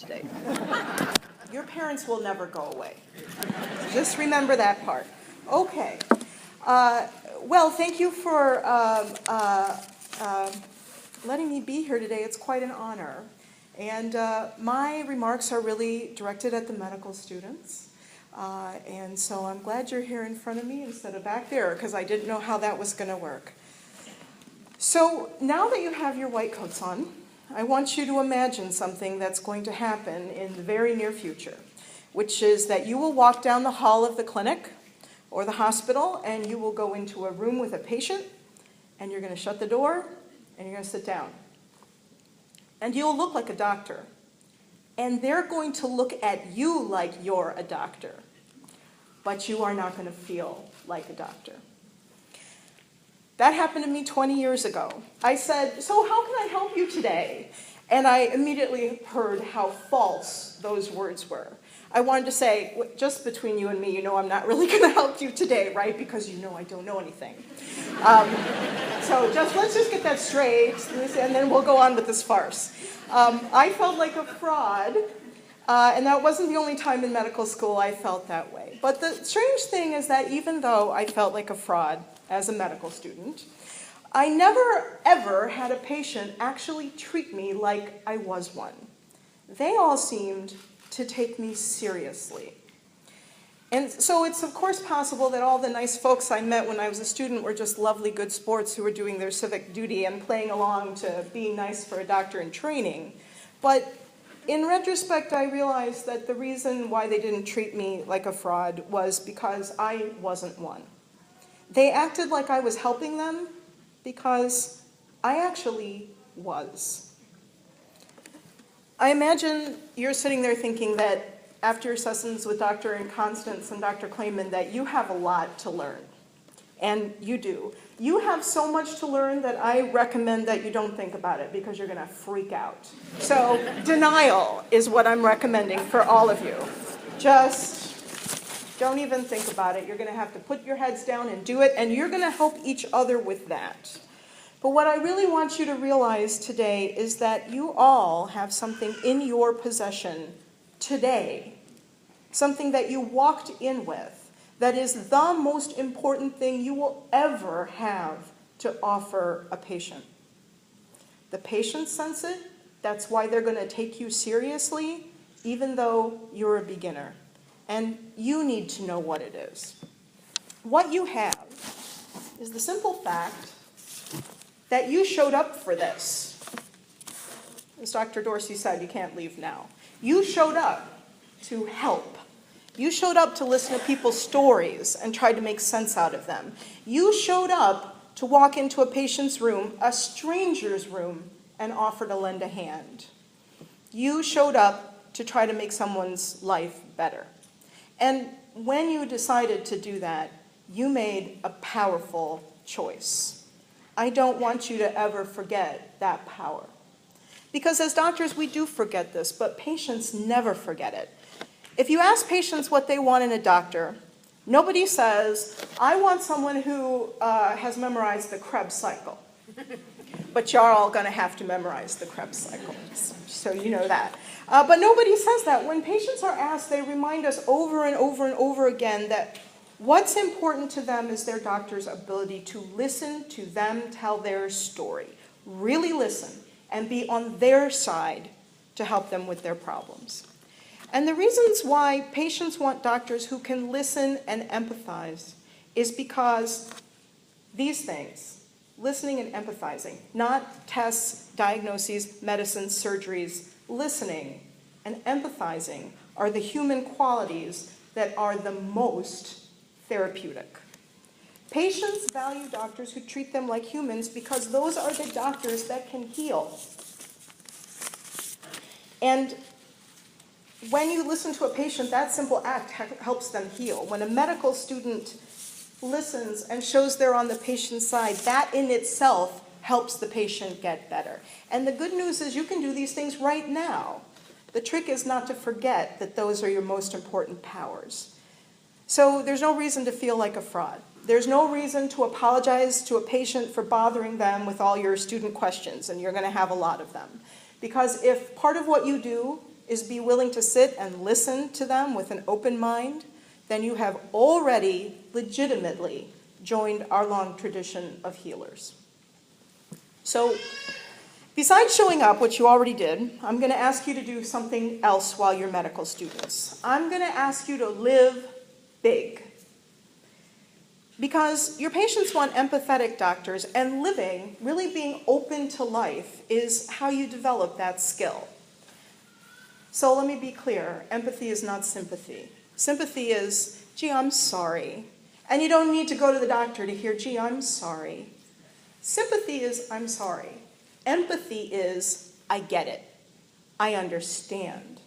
today. Your parents will never go away. Just remember that part. Okay. Well, thank you for letting me be here today. It's quite an honor. And my remarks are really directed at the medical students. And so I'm glad you're here in front of me instead of back there, because I didn't know how that was going to work. So now that you have your white coats on, I want you to imagine something that's going to happen in the very near future, which is that you will walk down the hall of the clinic or the hospital, and you will go into a room with a patient, and you're going to shut the door, and you're going to sit down. And you'll look like a doctor. And they're going to look at you like you're a doctor. But you are not going to feel like a doctor. That happened to me 20 years ago. I said, "So how can I help you today?" And I immediately heard how false those words were. I wanted to say, just between you and me, you know I'm not really going to help you today, right? Because you know I don't know anything. So let's just get that straight, and then we'll go on with this farce. I felt like a fraud, and that wasn't the only time in medical school I felt that way. But the strange thing is that even though I felt like a fraud as a medical student, I never, ever had a patient actually treat me like I was one. They all seemed to take me seriously. And so it's of course possible that all the nice folks I met when I was a student were just lovely good sports who were doing their civic duty and playing along to being nice for a doctor in training. But in retrospect, I realized that the reason why they didn't treat me like a fraud was because I wasn't one. They acted like I was helping them because I actually was. I imagine you're sitting there thinking that after your sessions with Dr. Constance and Dr. Clayman that you have a lot to learn. And you do. You have so much to learn that I recommend that you don't think about it because you're going to freak out. So denial is what I'm recommending for all of you. Just don't even think about it. You're going to have to put your heads down and do it, and you're going to help each other with that. But what I really want you to realize today is that you all have something in your possession today, something that you walked in with, that is the most important thing you will ever have to offer a patient. The patients sense it. That's why they're going to take you seriously, even though you're a beginner. And you need to know what it is. What you have is the simple fact that you showed up for this. As Dr. Dorsey said, you can't leave now. You showed up to help. You showed up to listen to people's stories and try to make sense out of them. You showed up to walk into a patient's room, a stranger's room, and offer to lend a hand. You showed up to try to make someone's life better. And when you decided to do that, you made a powerful choice. I don't want you to ever forget that power. Because as doctors, we do forget this, but patients never forget it. If you ask patients what they want in a doctor, nobody says, "I want someone who has memorized the Krebs cycle." But you're all going to have to memorize the Krebs cycle, so you know that. But nobody says that. When patients are asked, they remind us over and over and over again that what's important to them is their doctor's ability to listen to them tell their story. Really listen and be on their side to help them with their problems. And the reasons why patients want doctors who can listen and empathize is because these things, listening and empathizing, not tests, diagnoses, medicines, surgeries, listening and empathizing are the human qualities that are the most therapeutic. Patients value doctors who treat them like humans because those are the doctors that can heal. And when you listen to a patient, that simple act helps them heal. When a medical student listens and shows they're on the patient's side, that in itself helps the patient get better. And the good news is you can do these things right now. The trick is not to forget that those are your most important powers. So there's no reason to feel like a fraud. There's no reason to apologize to a patient for bothering them with all your student questions, and you're going to have a lot of them. Because if part of what you do is be willing to sit and listen to them with an open mind, then you have already legitimately joined our long tradition of healers. So, besides showing up, which you already did, I'm going to ask you to do something else while you're medical students. I'm going to ask you to live big. Because your patients want empathetic doctors, and living, really being open to life, is how you develop that skill. So let me be clear, empathy is not sympathy. Sympathy is, gee, I'm sorry. And you don't need to go to the doctor to hear, gee, I'm sorry. Sympathy is, I'm sorry. Empathy is, I get it. I understand.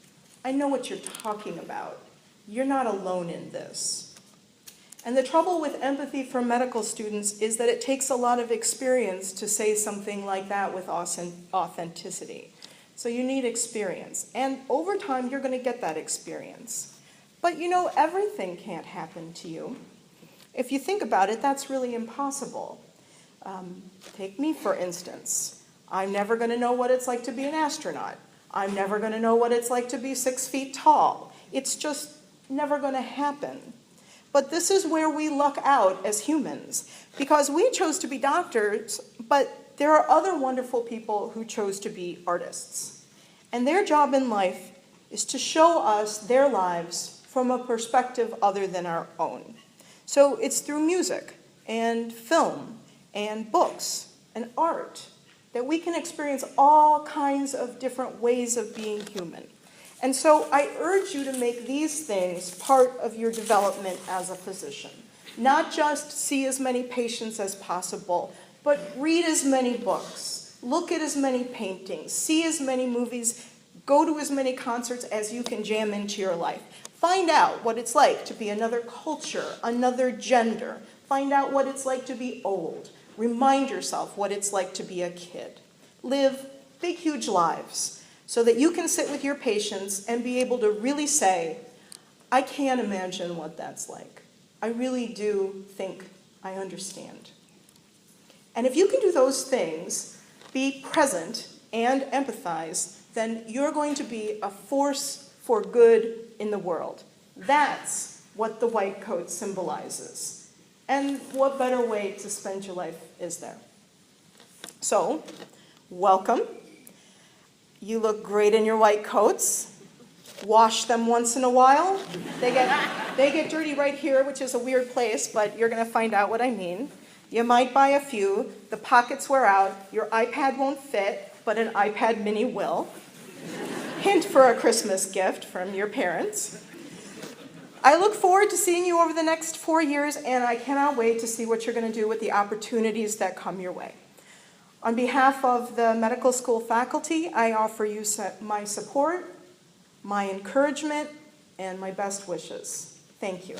I know what you're talking about. You're not alone in this. And the trouble with empathy for medical students is that it takes a lot of experience to say something like that with authenticity. So you need experience. And over time, you're going to get that experience. But you know, everything can't happen to you. If you think about it, that's really impossible. Take me, for instance. I'm never going to know what it's like to be an astronaut. I'm never going to know what it's like to be 6 feet tall. It's just never going to happen. But this is where we luck out as humans, because we chose to be doctors, but there are other wonderful people who chose to be artists. And their job in life is to show us their lives from a perspective other than our own. So it's through music and film and books and art that we can experience all kinds of different ways of being human. And so I urge you to make these things part of your development as a physician. Not just see as many patients as possible, but read as many books, look at as many paintings, see as many movies, go to as many concerts as you can jam into your life. Find out what it's like to be another culture, another gender. Find out what it's like to be old. Remind yourself what it's like to be a kid. Live big, huge lives, so that you can sit with your patients and be able to really say, I can't imagine what that's like. I really do think I understand. And if you can do those things, be present and empathize, then you're going to be a force for good in the world. That's what the white coat symbolizes. And what better way to spend your life is there? So, welcome. You look great in your white coats. Wash them once in a while. They get dirty right here, which is a weird place, but you're going to find out what I mean. You might buy a few. The pockets wear out. Your iPad won't fit, but an iPad mini will. Hint for a Christmas gift from your parents. I look forward to seeing you over the next 4 years, and I cannot wait to see what you're going to do with the opportunities that come your way. On behalf of the medical school faculty, I offer you my support, my encouragement, and my best wishes. Thank you.